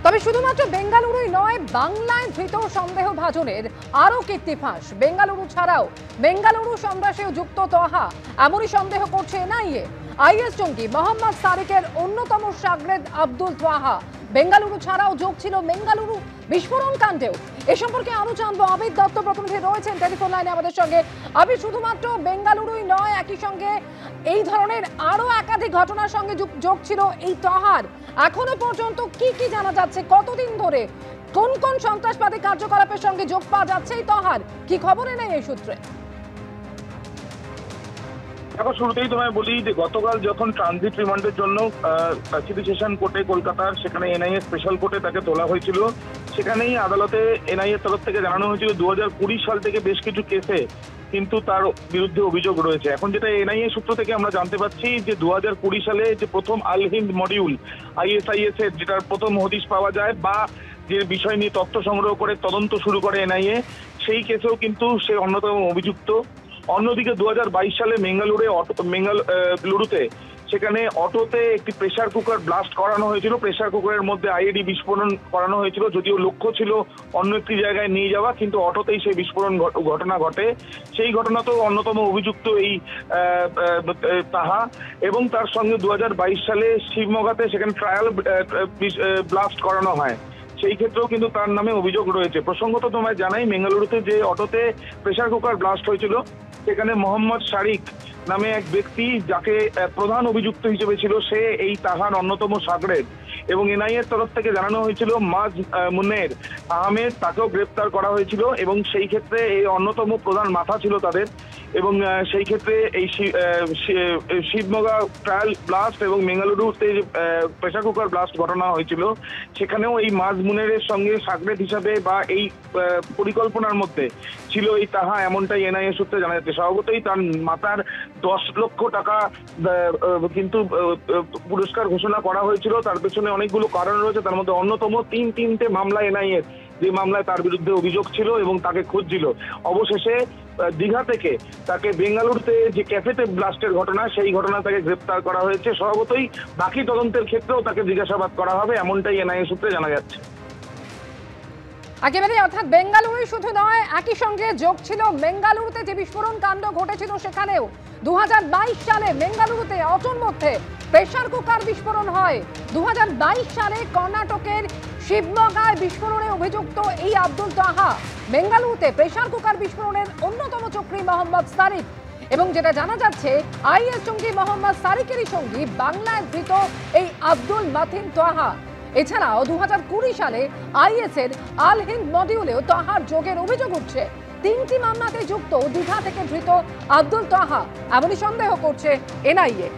তবে শুধুমাত্র বেঙ্গালুরুই নয়, বাংলায় ধৃত সন্দেহভাজনের আরও কীর্তি ফাঁস। বেঙ্গালুরু ছাড়াও বেঙ্গালুরু সন্ত্রাসেও যুক্ত তহা, এমনই সন্দেহ করছে এনআইএ। আইএস জঙ্গি মোহাম্মদ সারিকের অন্যতম শাগরেদ আব্দুল তোয়াহা বেঙ্গালুরু ছাড়াও যোগ ছিল বেঙ্গালুরু বিস্ফোরণ কাণ্ডেও। এ সম্পর্কে আরো জানবো, আবির দত্ত প্রতিনিধি রয়েছেন টেলিফোন লাইনে আমাদের সঙ্গে। আবির, শুধুমাত্র বেঙ্গালুরুই নয়, একই সঙ্গে এই ধরনের আরো একাধিক ঘটনার সঙ্গে যোগ ছিল এই তহার। এখনো পর্যন্ত কি কি জানা যাচ্ছে, কতদিন ধরে কোন কোন সন্ত্রাসবাদী কার্যকলাপের সঙ্গে যোগ পাওয়া যাচ্ছে এই তহার, কি খবরে নেই এই সূত্রে? দেখো, শুরুতেই তোমায় বলি যে গতকাল যখন ট্রানজিট রিমান্ডের জন্য সিটি সেশন কোর্টে কলকাতার, সেখানে এনআইএ স্পেশাল কোর্টে তাকে তোলা হয়েছিল, সেখানেই আদালতে এনআইএ তরফ থেকে জানানো হয়েছিল 2020 সাল থেকে বেশ কিছু কেসে কিন্তু তার বিরুদ্ধে অভিযোগ রয়েছে। এখন যেটা এনআইএ সূত্র থেকে আমরা জানতে পাচ্ছি যে 2020 সালে যে প্রথম আল হিন্দ মডিউল আইএসআইএস এর যেটার প্রথম হদিশ পাওয়া যায় বা যে বিষয় নিয়ে তথ্য সংগ্রহ করে তদন্ত শুরু করে এনআইএ, সেই কেসেও কিন্তু সে অন্যতম অভিযুক্ত। অন্যদিকে 2022 সালে বেঙ্গালুরুতে সেখানে অটোতে একটি প্রেসার কুকার ব্লাস্ট করানো হয়েছিল, প্রেসার কুকারের মধ্যে আইইডি বিস্ফোরণ করানো হয়েছিল, যদিও লক্ষ্য ছিল অন্য একটি জায়গায় নিয়ে যাওয়া, কিন্তু অটোতেই সেই বিস্ফোরণ ঘটনা ঘটে। সেই ঘটনাতেও অন্যতম অভিযুক্ত এই তাহা। এবং তার সঙ্গে 2022 সালে শিবমোগাতে সেখানে ট্রায়াল ব্লাস্ট করানো হয়, সেই ক্ষেত্রেও কিন্তু তার নামে অভিযোগ রয়েছে। প্রসঙ্গত তোমায় জানাই, বেঙ্গালুরুতে যে অটোতে প্রেসার কুকার ব্লাস্ট হয়েছিল সেখানে মোহাম্মদ সারিক নামে এক ব্যক্তি, যাকে প্রধান অভিযুক্ত হিসেবে ছিল, সে এই তাহার অন্যতম শাগরেদ। এবং এনআইএর তরফ থেকে জানানো হয়েছিল মাজ মুন্নের আহমেদ, তাকেও গ্রেপ্তার করা হয়েছিল এবং সেই ক্ষেত্রে এই অন্যতম প্রধান মাথা ছিল তাদের। এবং সেই ক্ষেত্রে এই শিবমোগা ট্রায়াল ব্লাস্ট এবং বেঙ্গালুরুতে যে প্রেসার কুকার ব্লাস্ট ঘটনা হয়েছিল, সেখানেও এই মাজ মুন্নের সঙ্গে শাগরেদ হিসাবে বা এই পরিকল্পনার মধ্যে ছিল এই তাহা, এমনটাই এনআইএ সূত্রে জানা যাচ্ছে। স্বভাবতই তার মাতার 10 লক্ষ টাকা কিন্তু পুরস্কার ঘোষণা করা হয়েছিল। তার পেছনে অনেকগুলো কারণ রয়েছে, তার মধ্যে অন্যতম তিনটে মামলা এনআইএ, যে মামলায় তার বিরুদ্ধে অভিযোগ ছিল এবং তাকে খুঁজছিল। অবশেষে দীঘা থেকে তাকে বেঙ্গালুরুতে যে ক্যাফেতে ব্লাস্টের ঘটনা, সেই ঘটনা তাকে গ্রেপ্তার করা হয়েছে। স্বভাবতই বাকি তদন্তের ক্ষেত্রেও তাকে জিজ্ঞাসাবাদ করা হবে, এমনটাই এনআইএ সূত্রে জানা যাচ্ছে। একেবারে, অর্থাৎ বেঙ্গালুরুই শুধু নয়, একই সঙ্গে যোগ ছিল বেঙ্গালুরুতে যে বিস্ফোরণ কাণ্ড ঘটেছিল সেখানেও। 2022 সালে বেঙ্গালুরুতে অটোর মধ্যে প্রেসার কুকার বিস্ফোরণ হয়। 2022 সালে কর্ণাটকের শিবমোগায় বিস্ফোরণে অভিযুক্ত এই আব্দুল তাহা বেঙ্গালুরুতে প্রেসার কুকার বিস্ফোরণের অন্যতম চক্রী মোহাম্মদ সারিক। এবং যেটা জানা যাচ্ছে, আইএস জঙ্গি মোহাম্মদ সারিকেরই সঙ্গী বাংলায় ধৃত এই আব্দুল মাতিন তোয়াহা। এছাড়াও 2020 সালে আইএসের আল হিন্দ মডিউলেও তাহার যোগের অভিযোগ উঠছে। 3টি মামলাতে যুক্ত দীঘা থেকে ধৃত আব্দুল তাহা, এমনই সন্দেহ করছে এনআইএ।